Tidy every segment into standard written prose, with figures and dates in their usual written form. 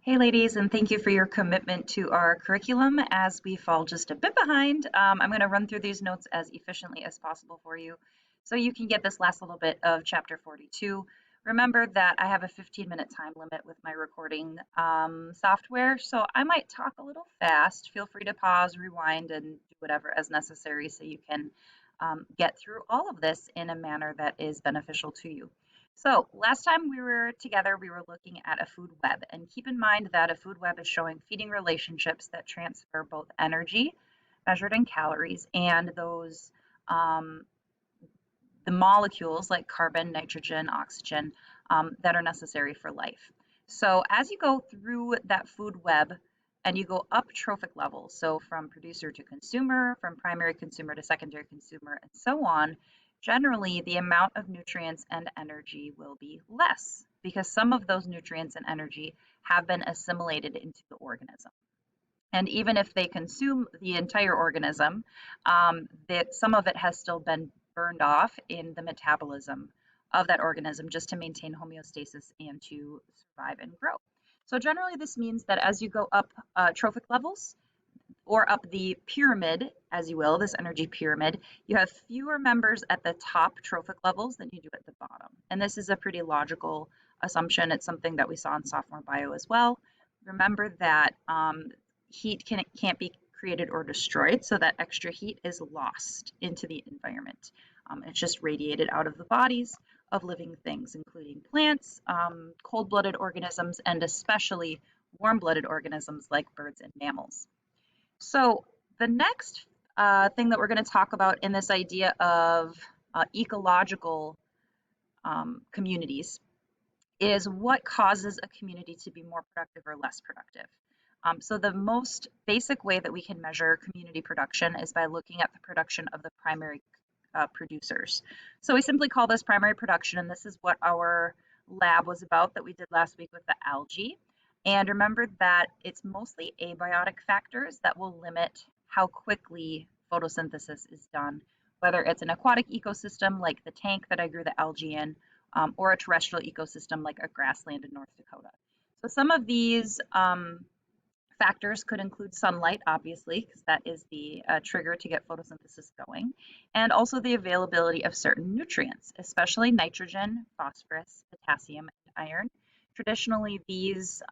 Hey, ladies, and thank you for your commitment to our curriculum as we fall just a bit behind. I'm going to run through these notes as efficiently as possible for you so you can get this last little bit of chapter 42. Remember that I have a 15-minute time limit with my recording software, so I might talk a little fast. Feel free to pause, rewind, and do whatever as necessary so you can get through all of this in a manner that is beneficial to you. So last time we were together, we were looking at a food web, and keep in mind that a food web is showing feeding relationships that transfer both energy, measured in calories, and um, the molecules like carbon, nitrogen, oxygen that are necessary for life. So as you go through that food web and you go up trophic levels, so from producer to consumer, from primary consumer to secondary consumer, and so on, generally the amount of nutrients and energy will be less because some of those nutrients and energy have been assimilated into the organism. And even if they consume the entire organism, that some of it has still been burned off in the metabolism of that organism just to maintain homeostasis and to survive and grow. So generally, this means that as you go up trophic levels or up the pyramid, as you will, this energy pyramid, you have fewer members at the top trophic levels than you do at the bottom. And this is a pretty logical assumption. It's something that we saw in sophomore bio as well. Remember that heat can't be created or destroyed, so that extra heat is lost into the environment. It's just radiated out of the bodies of living things, including plants, cold-blooded organisms, and especially warm-blooded organisms like birds and mammals. So the next thing that we're going to talk about in this idea of ecological communities is what causes a community to be more productive or less productive. So the most basic way that we can measure community production is by looking at the production of the primary producers. So we simply call this primary production, and this is what our lab was about that we did last week with the algae. And remember that it's mostly abiotic factors that will limit how quickly photosynthesis is done, whether it's an aquatic ecosystem like the tank that I grew the algae in, or a terrestrial ecosystem like a grassland in North Dakota. So some of these factors could include sunlight, obviously, because that is the trigger to get photosynthesis going, and also the availability of certain nutrients, especially nitrogen, phosphorus, potassium, and iron. Traditionally, these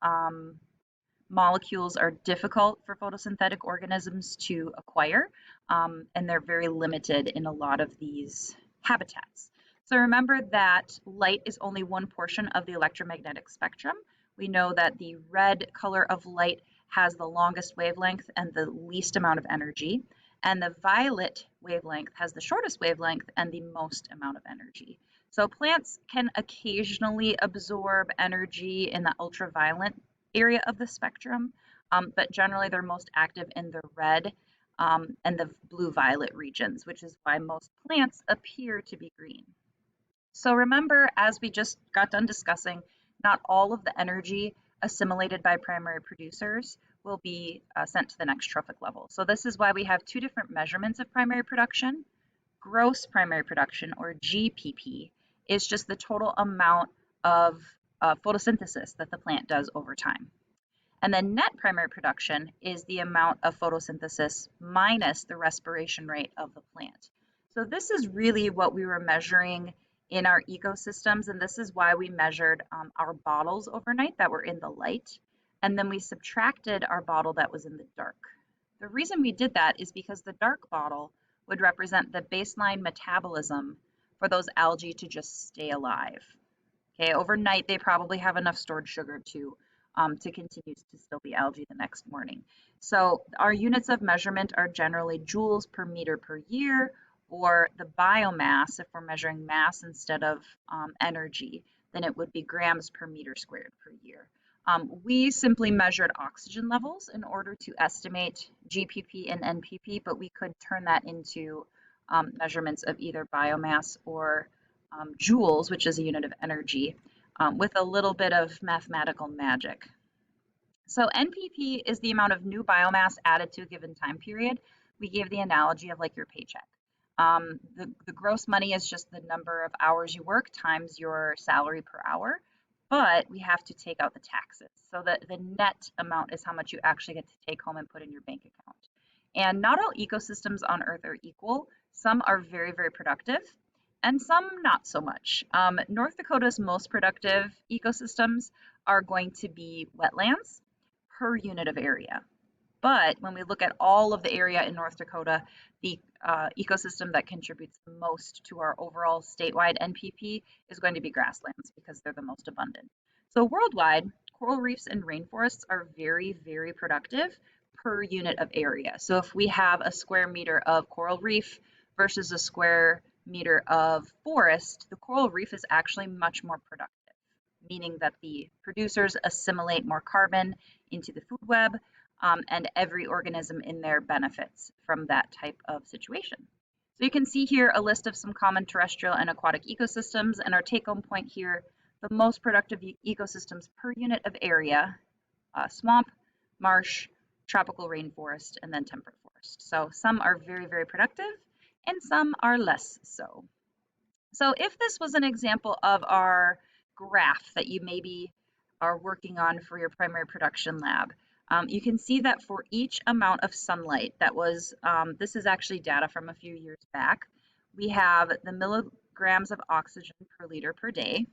molecules are difficult for photosynthetic organisms to acquire, and they're very limited in a lot of these habitats. So remember that light is only one portion of the electromagnetic spectrum. We know that the red color of light has the longest wavelength and the least amount of energy, and the violet wavelength has the shortest wavelength and the most amount of energy. So plants can occasionally absorb energy in the ultraviolet area of the spectrum, but generally they're most active in the red and the blue-violet regions, which is why most plants appear to be green. So remember, as we just got done discussing, not all of the energy assimilated by primary producers will be sent to the next trophic level. So this is why we have two different measurements of primary production. Gross primary production, or GPP, is just the total amount of photosynthesis that the plant does over time. And then net primary production is the amount of photosynthesis minus the respiration rate of the plant. So this is really what we were measuring in our ecosystems, and this is why we measured our bottles overnight that were in the light, and then we subtracted our bottle that was in the dark. The reason we did that is because the dark bottle would represent the baseline metabolism for those algae to just stay alive. Okay, overnight they probably have enough stored sugar to continue to still be algae the next morning. So our units of measurement are generally joules per meter per year, or the biomass. If we're measuring mass instead of energy, then it would be grams per meter squared per year. We simply measured oxygen levels in order to estimate GPP and NPP, but we could turn that into measurements of either biomass or joules, which is a unit of energy, with a little bit of mathematical magic. So NPP is the amount of new biomass added to a given time period. We gave the analogy of like your paycheck. The gross money is just the number of hours you work times your salary per hour. but we have to take out the taxes. So that the net amount is how much you actually get to take home and put in your bank account. And not all ecosystems on Earth are equal. Some are very, very productive, and some not so much. North Dakota's most productive ecosystems are going to be wetlands per unit of area. But when we look at all of the area in North Dakota, the ecosystem that contributes the most to our overall statewide NPP is going to be grasslands because they're the most abundant. So worldwide, coral reefs and rainforests are very, very productive per unit of area. So if we have a square meter of coral reef versus a square meter of forest, the coral reef is actually much more productive, meaning that the producers assimilate more carbon into the food web, and every organism in there benefits from that type of situation. So you can see here a list of some common terrestrial and aquatic ecosystems, and our take-home point here, the most productive ecosystems per unit of area, swamp, marsh, tropical rainforest, and then temperate forest. So some are very, very productive, and some are less so. So if this was an example of our graph that you maybe are working on for your primary production lab, you can see that for each amount of sunlight that was, this is actually data from a few years back, we have the milligrams of oxygen per liter per day,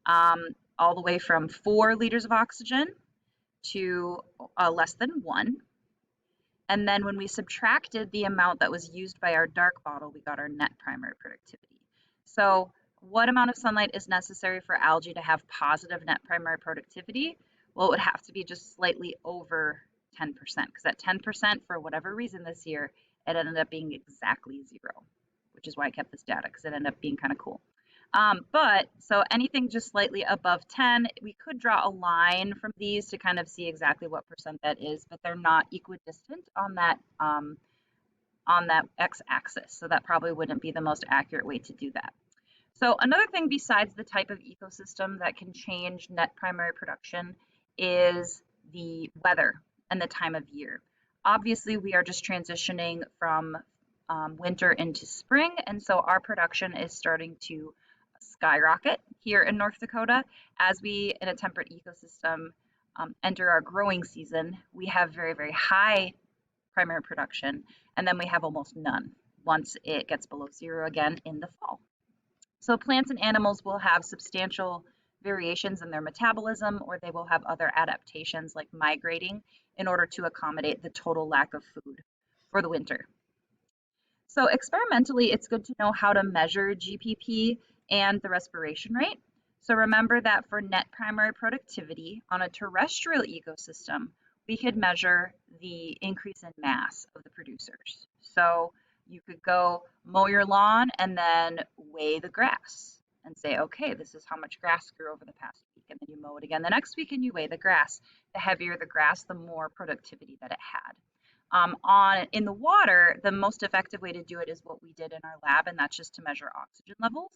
all the way from 4 liters of oxygen to less than 1. And then when we subtracted the amount that was used by our dark bottle, we got our net primary productivity. So what amount of sunlight is necessary for algae to have positive net primary productivity? Well, it would have to be just slightly over 10%, because at 10%, for whatever reason this year, it ended up being exactly 0, which is why I kept this data, because it ended up being kind of cool. So anything just slightly above 10, we could draw a line from these to kind of see exactly what percent that is, but they're not equidistant on that x-axis. So that probably wouldn't be the most accurate way to do that. So another thing besides the type of ecosystem that can change net primary production is the weather and the time of year. Obviously, we are just transitioning from winter into spring, and so our production is starting to skyrocket here in North Dakota. As we, in a temperate ecosystem, enter our growing season, we have very, very high primary production, and then we have almost none once it gets below 0 again in the fall. So plants and animals will have substantial variations in their metabolism, or they will have other adaptations like migrating in order to accommodate the total lack of food for the winter. So experimentally, it's good to know how to measure GPP and the respiration rate. So remember that for net primary productivity on a terrestrial ecosystem, we could measure the increase in mass of the producers. So you could go mow your lawn and then weigh the grass and say, okay, this is how much grass grew over the past week. And then you mow it again the next week and you weigh the grass. The heavier the grass, the more productivity that it had. In the water, the most effective way to do it is what we did in our lab, and that's just to measure oxygen levels.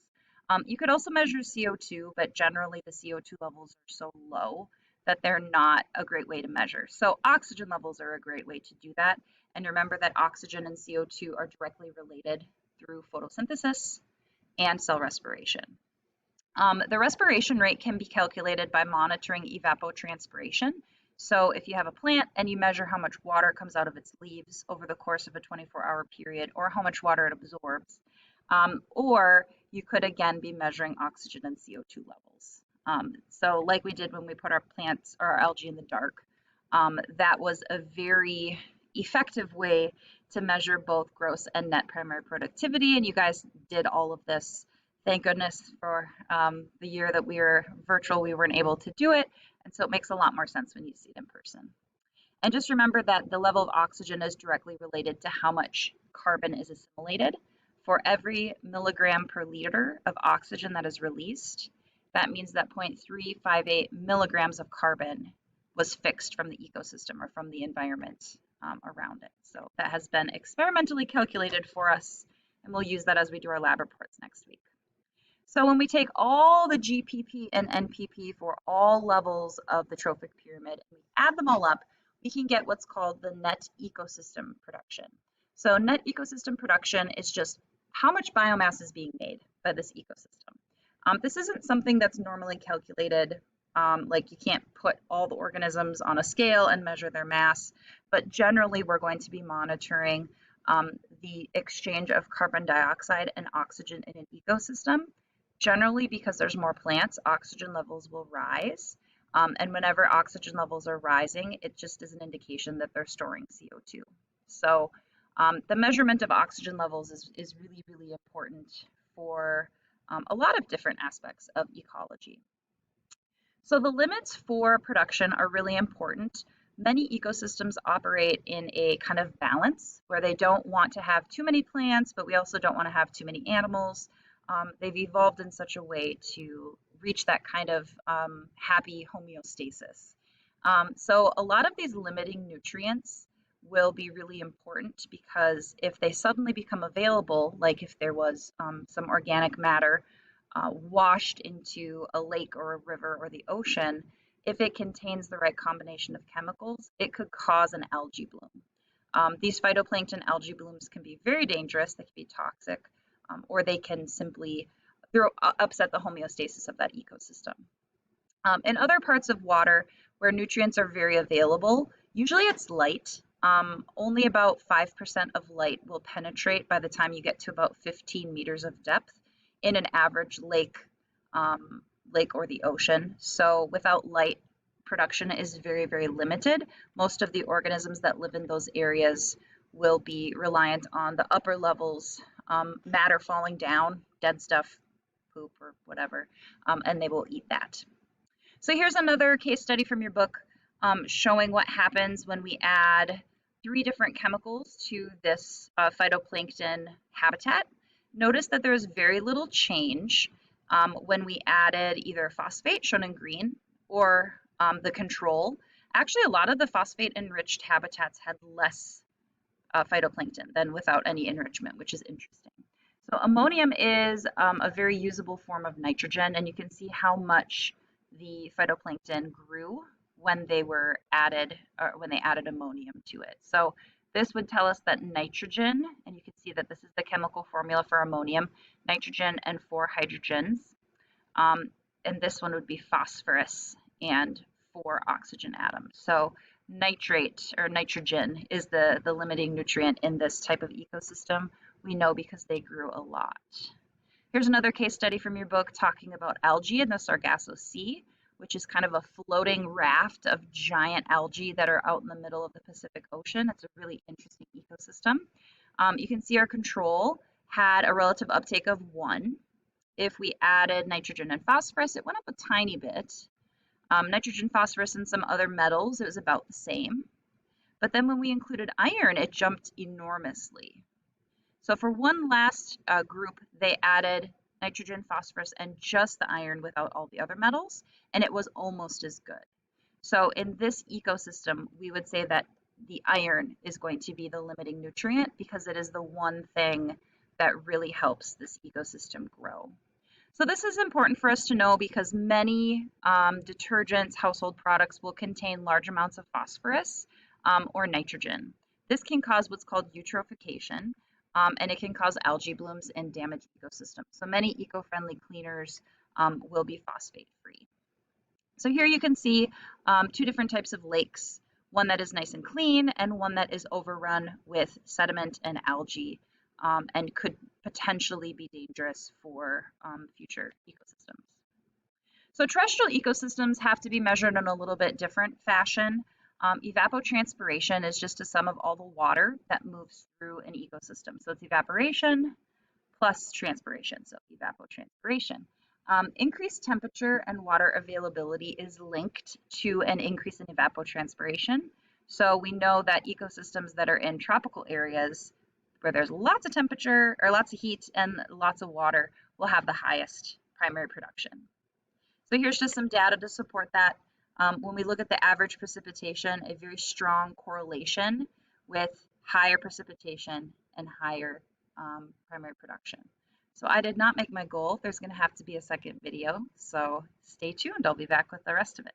You could also measure CO2, but generally the CO2 levels are so low that they're not a great way to measure. So oxygen levels are a great way to do that. And remember that oxygen and CO2 are directly related through photosynthesis and cell respiration. The respiration rate can be calculated by monitoring evapotranspiration. So if you have a plant and you measure how much water comes out of its leaves over the course of a 24-hour period, or how much water it absorbs, or you could again be measuring oxygen and CO2 levels. So like we did when we put our plants or our algae in the dark, that was a very effective way to measure both gross and net primary productivity. And you guys did all of this. Thank goodness for the year that we were virtual, we weren't able to do it. And so it makes a lot more sense when you see it in person. And just remember that the level of oxygen is directly related to how much carbon is assimilated. For every milligram per liter of oxygen that is released, that means that 0.358 milligrams of carbon was fixed from the ecosystem or from the environment around it. So that has been experimentally calculated for us, and we'll use that as we do our lab reports next week. So when we take all the GPP and NPP for all levels of the trophic pyramid and we add them all up, we can get what's called the net ecosystem production. So net ecosystem production is just how much biomass is being made by this ecosystem. This isn't something that's normally calculated. Like you can't put all the organisms on a scale and measure their mass, but generally we're going to be monitoring the exchange of carbon dioxide and oxygen in an ecosystem. Generally, because there's more plants, oxygen levels will rise. And whenever oxygen levels are rising, it just is an indication that they're storing CO2. So the measurement of oxygen levels is really, really important for a lot of different aspects of ecology. So the limits for production are really important. Many ecosystems operate in a kind of balance where they don't want to have too many plants, but we also don't want to have too many animals. They've evolved in such a way to reach that kind of happy homeostasis. So a lot of these limiting nutrients will be really important because if they suddenly become available, like if there was some organic matter washed into a lake or a river or the ocean, if it contains the right combination of chemicals, it could cause an algae bloom. These phytoplankton algae blooms can be very dangerous, they can be toxic, or they can simply upset the homeostasis of that ecosystem. In other parts of water where nutrients are very available, usually it's light. Only about 5% of light will penetrate by the time you get to about 15 meters of depth in an average lake, lake or the ocean. So without light, production is very, very limited. Most of the organisms that live in those areas will be reliant on the upper levels, matter falling down, dead stuff, poop or whatever, and they will eat that. So here's another case study from your book showing what happens when we add 3 different chemicals to this phytoplankton habitat. Notice that there's very little change when we added either phosphate, shown in green, or the control. Actually, a lot of the phosphate-enriched habitats had less phytoplankton than without any enrichment, which is interesting. So ammonium is a very usable form of nitrogen, and you can see how much the phytoplankton grew when they were added, or when they added ammonium to it. So this would tell us that nitrogen, and you can see that this is the chemical formula for ammonium, nitrogen and 4 hydrogens, and this one would be phosphorus and 4 oxygen atoms. So nitrate or nitrogen is the limiting nutrient in this type of ecosystem. We know because they grew a lot. Here's another case study from your book talking about algae in the Sargasso Sea, which is kind of a floating raft of giant algae that are out in the middle of the Pacific Ocean. It's a really interesting ecosystem. You can see our control had a relative uptake of 1. If we added nitrogen and phosphorus, it went up a tiny bit. Nitrogen, phosphorus, and some other metals, it was about the same. But then when we included iron, it jumped enormously. So for one last group, they added nitrogen, phosphorus, and just the iron without all the other metals, and it was almost as good. So in this ecosystem, we would say that the iron is going to be the limiting nutrient because it is the one thing that really helps this ecosystem grow. So this is important for us to know because many detergents, household products will contain large amounts of phosphorus or nitrogen. This can cause what's called eutrophication, and it can cause algae blooms and damage ecosystems. So many eco-friendly cleaners will be phosphate-free. So here you can see 2 different types of lakes, one that is nice and clean and one that is overrun with sediment and algae and could potentially be dangerous for future ecosystems. So terrestrial ecosystems have to be measured in a little bit different fashion. Evapotranspiration is just a sum of all the water that moves through an ecosystem. So it's evaporation plus transpiration, so evapotranspiration. Increased temperature and water availability is linked to an increase in evapotranspiration. So we know that ecosystems that are in tropical areas where there's lots of temperature or lots of heat and lots of water will have the highest primary production. So here's just some data to support that. When we look at the average precipitation, a very strong correlation with higher precipitation and higher primary production. So I did not make my goal. There's going to have to be a second video. So stay tuned. I'll be back with the rest of it.